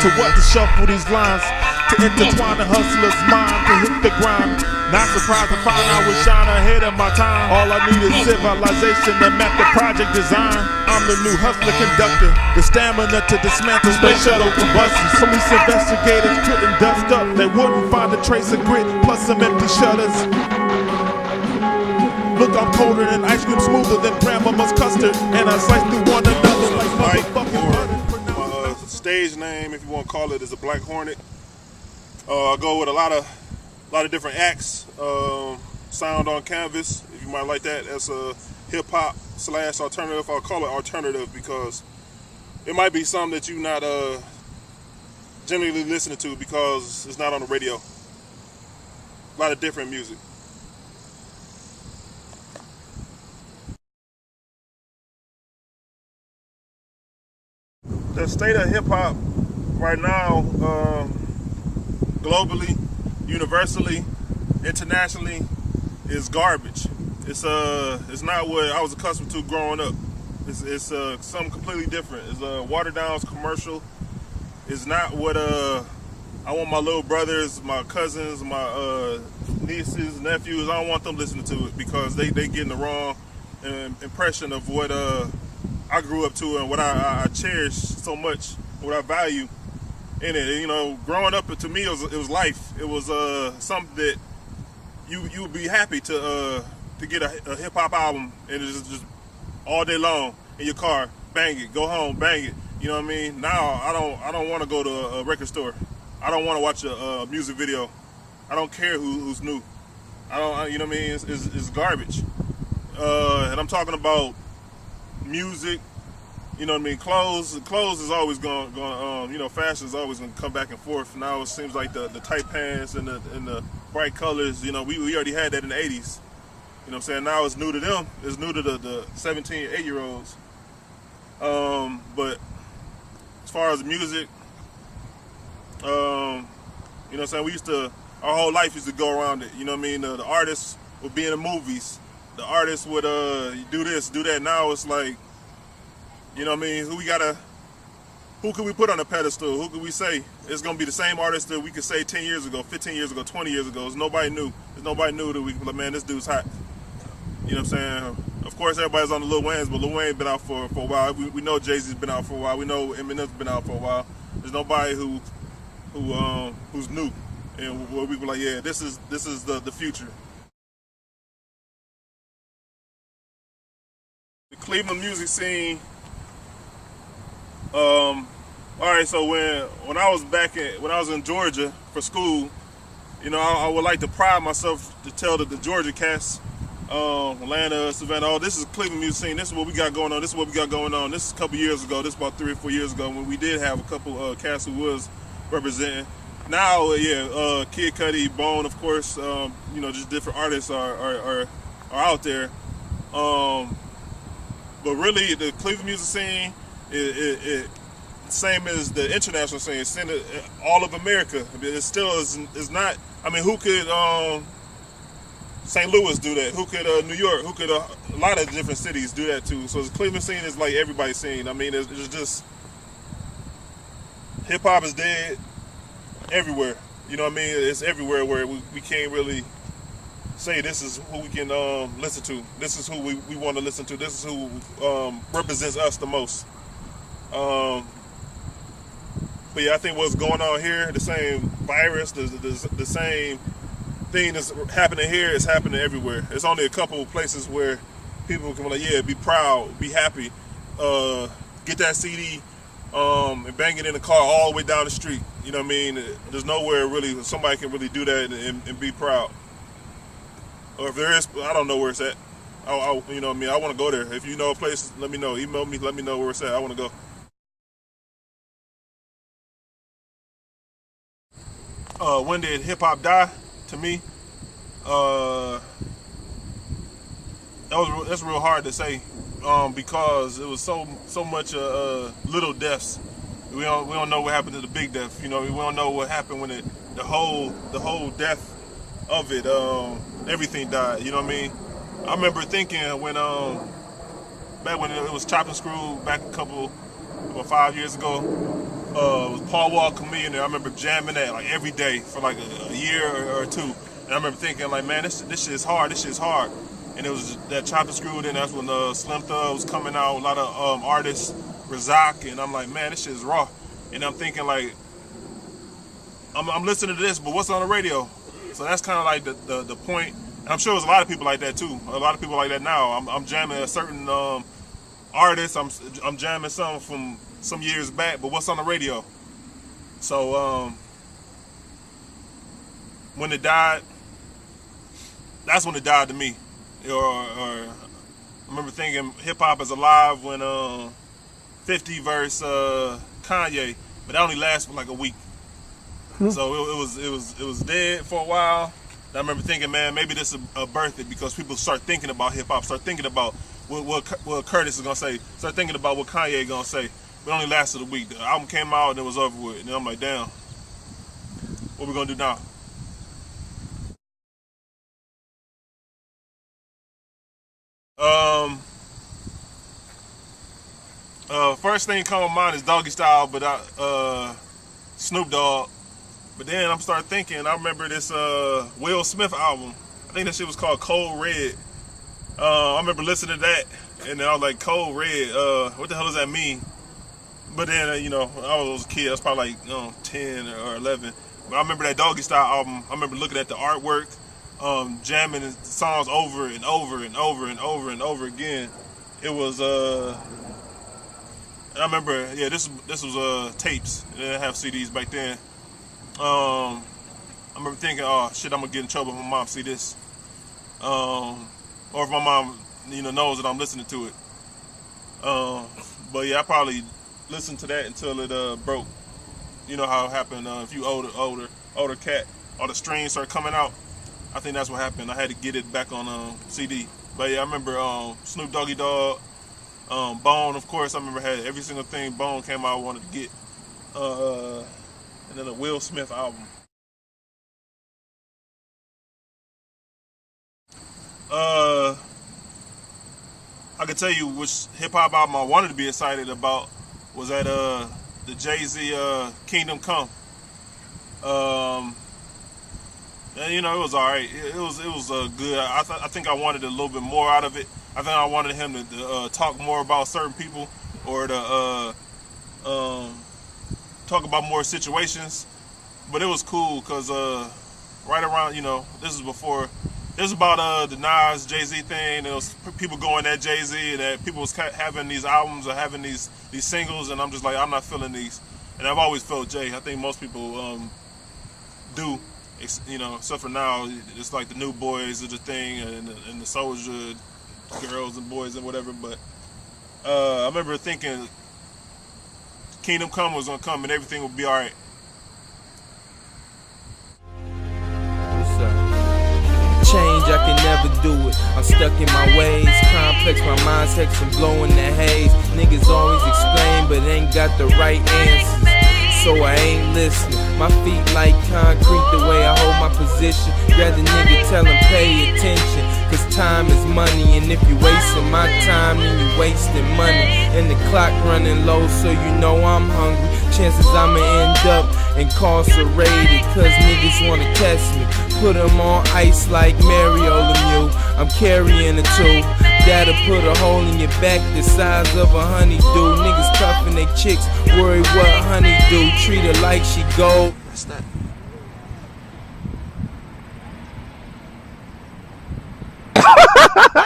to what? To shuffle these lines, to intertwine the hustler's mind, to hit the grind. Not surprised to find I was shine ahead of my time. All I need is civilization to map the project design. I'm the new hustler conductor, the stamina to dismantle space shuttle combustions. Police investigators couldn't dust up, they wouldn't find a trace of grit, plus some empty shutters. Look, I'm colder than ice cream, smoother than grandmama's custard, and I slice through one another like motherfucking butter. Stage name, if you want to call it, is a Black Hornet. I go with a lot of different acts. Sound on canvas, if you might like that. That's a hip hop / alternative. I'll call it alternative because it might be something that you're not generally listening to because it's not on the radio. A lot of different music. The state of hip hop right now, globally, universally, internationally, is garbage. It's not what I was accustomed to growing up. It's something completely different. It's a watered down commercial. It's not what I want my little brothers, my cousins, my nieces, nephews. I don't want them listening to it because they getting the wrong impression of what I grew up to and what I cherish so much, what I value in it. And, you know, growing up, to me, it was life. It was something that you would be happy to get a hip hop album and it's just all day long in your car, bang it, go home, bang it. You know what I mean? Now I don't want to go to a record store. I don't want to watch a music video. I don't care who's new. You know what I mean? It's garbage. And I'm talking about music, you know what I mean? Clothes is always going you know, fashion is always going to come back and forth. Now it seems like the tight pants and the bright colors, you know, we already had that in the 80s. You know what I'm saying? Now it's new to them. It's new to the 17, 8-year-olds. But as far as music, you know what I'm saying? Our whole life used to go around it. You know what I mean? The artists would be in the movies. The artists would do this, do that. Now it's like, you know what I mean? Who could we put on a pedestal? Who could we say it's gonna be the same artist that we could say 10 years ago, 15 years ago, 20 years ago? There's nobody new. There's nobody new that we can be like, man, this dude's hot. You know what I'm saying? Of course, everybody's on the Lil Wayne's, but Lil Wayne's been out for a while. We know Jay-Z's been out for a while. We know Eminem's been out for a while. There's nobody who's new, and where we were like, yeah, this is the future. The Cleveland music scene. All right, so when I was in Georgia for school, you know, I would like to pride myself to tell the Georgia cats, Atlanta, Savannah, oh, this is Cleveland music scene. This is what we got going on. This is what we got going on. This is a couple years ago. This is about 3 or 4 years ago when we did have a couple cats who was representing. Now, yeah, Kid Cudi, Bone, of course, you know, just different artists are out there. But really, the Cleveland music scene, it same as the international scene. It's in all of America. I mean, it still is not. I mean, who could St. Louis do that? Who could New York? Who could a lot of different cities do that too? So the Cleveland scene is like everybody's scene. I mean, it's just hip hop is dead everywhere. You know what I mean? It's everywhere where we can't really say this is who we can listen to. This is who we want to listen to. This is who represents us the most. But yeah, I think what's going on here, the same virus, the same thing that's happening here is happening everywhere. It's only a couple of places where people can be like, yeah, be proud, be happy, get that CD and bang it in the car all the way down the street. You know what I mean? There's nowhere really somebody can really do that and be proud. Or if there is, I don't know where it's at. You know what I mean? I want to go there. If you know a place, let me know. Email me, let me know where it's at. I want to go. When did hip hop die? To me, that's real hard to say because it was so much little deaths. We don't know what happened to the big death. You know, we don't know what happened when the whole death of it. Everything died. You know what I mean? I remember thinking when back when it was Chop and Screw back about 5 years ago. was Paul Walker Millionaire. I remember jamming that like every day for like a year or two. And I remember thinking like, man, this shit is hard. This shit is hard. And it was that Chopped and Screwed in. That's when Slim Thug was coming out. A lot of artists, Razak, and I'm like, man, this shit is raw. And I'm thinking like, I'm listening to this, but what's on the radio? So that's kind of like the point. And I'm sure there's a lot of people like that too. A lot of people like that now. I'm jamming a certain artist. I'm jamming some from some years back, but what's on the radio? So when it died, that's when it died to me. Or I remember thinking hip hop is alive when 50 verse Kanye, but that only lasted for like a week. So it was dead for a while. And I remember thinking, man, maybe this is a birthday because people start thinking about hip hop, start thinking about what Curtis is gonna say, start thinking about what Kanye is gonna say. But it only lasted a week. The album came out and it was over with. And then I'm like, damn, what we gonna do now? First thing come to mind is Doggy Style, but Snoop Dogg. But then I'm start thinking. I remember this Will Smith album. I think that shit was called Cold Red. I remember listening to that, and then I was like, Cold Red. What the hell does that mean? But then I was a kid. I was probably like 10 or 11. But I remember that Doggy Style album. I remember looking at the artwork, jamming the songs over and over and over and over and over again. It was I remember, yeah, this was tapes. They didn't have CDs back then. I remember thinking, oh shit, I'm gonna get in trouble if my mom see this, or if my mom, knows that I'm listening to it. But yeah, I probably listened to that until it broke. You know how it happened. If you older cat, all the strings start coming out. I think that's what happened. I had to get it back on CD. But yeah, I remember Snoop Doggy Dogg. Bone, of course, I remember had every single thing Bone came out I wanted to get. And then a Will Smith album. I could tell you which hip hop album I wanted to be excited about was at the Jay-Z Kingdom Come. And it was alright. It was good. I think I wanted a little bit more out of it. I think I wanted him to talk more about certain people, or to talk about more situations. But it was cool because right around, this is about the Nas Jay-Z thing. There was people going at Jay-Z, that people was having these albums or having these singles, and I'm just like, I'm not feeling these. And I've always felt Jay. I think most people do. Except for now, it's like the New Boys are the thing, and the Soulja girls and boys and whatever. But I remember thinking Kingdom Come was gonna come and everything would be all right. Change, I can never do it. I'm stuck in my ways, complex, my mind's hexing, blowing the haze. Niggas always explain, but ain't got the right answers. So I ain't listening. My feet like concrete, the way I hold my position. Grab the nigga, tell him pay attention, cause time is money, and if you wasting my time, then you wasting money. And the clock running low, so you know I'm hungry. Chances I'ma end up incarcerated, cause niggas wanna catch me. Put them on ice like Mario Lemieux. I'm carrying a tool that'll put a hole in your back the size of a honeydew. Niggas cuffing they chicks, worry what honey do. Treat her like she gold. That's not